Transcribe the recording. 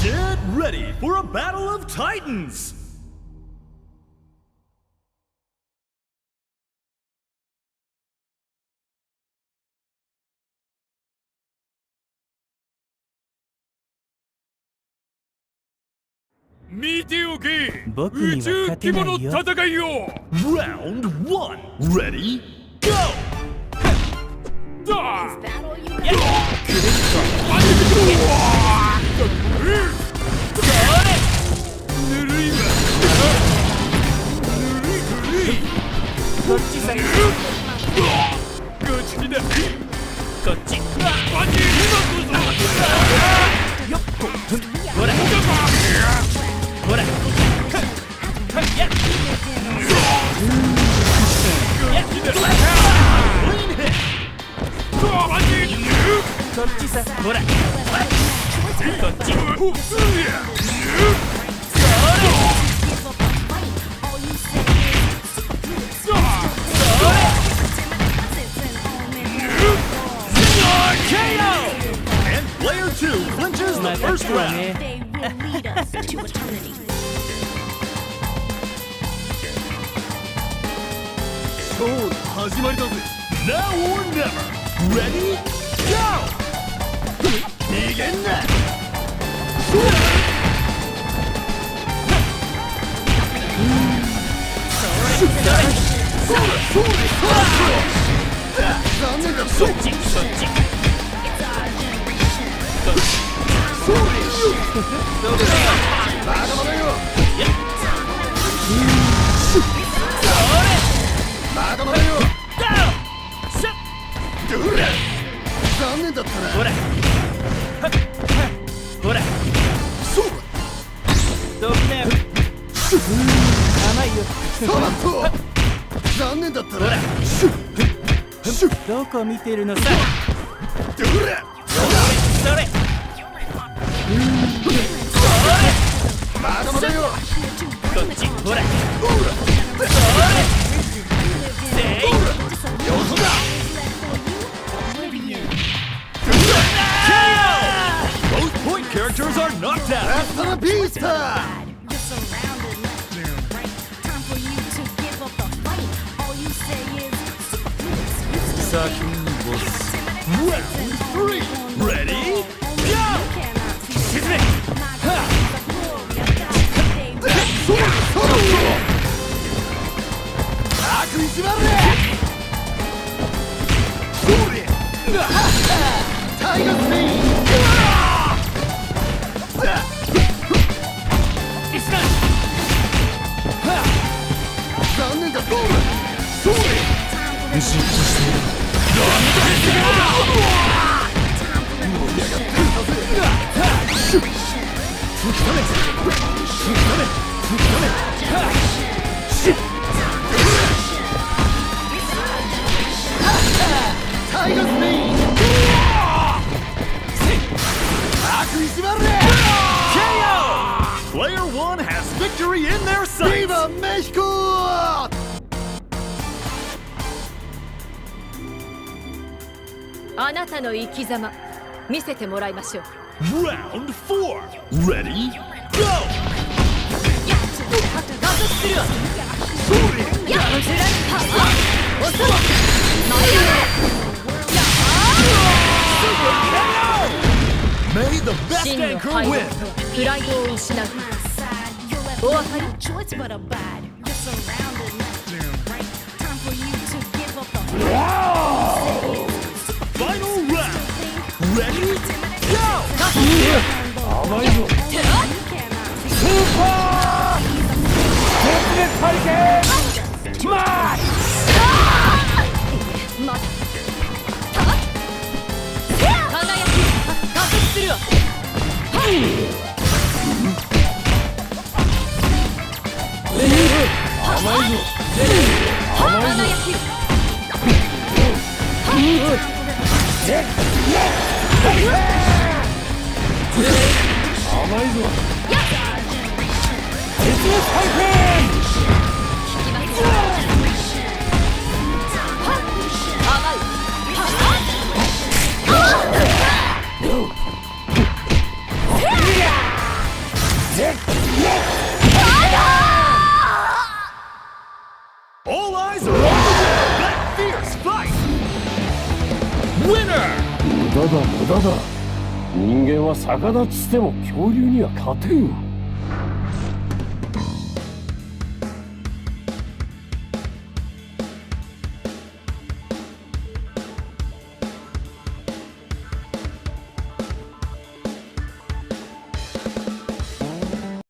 Get ready for a battle of titans! Round 1, ready, go! And player 2 clinches the first round. Now or never. Ready? Go! Begin that!どこ見てるのさ。Both point characters are knocked out. That's the beast! Round 3, ready, go! Player 1 has victory in their sights. Viva Mexico! あなたの生き様見せてもらいましょう。 Round 4, ready, go! May the best 真の anchor 敗 win. 北とはプライドを失う。お分かり？ Final round, ready, go! 甘いぞ。スーパー絶滅ハリケーンマッシュ。まだ輝き加速するわ。甘いぞ。輝き甘いぞ。絶滅ハリケーン。winner! 無駄だ無駄だ。人間は逆立ちしても恐竜には勝てん。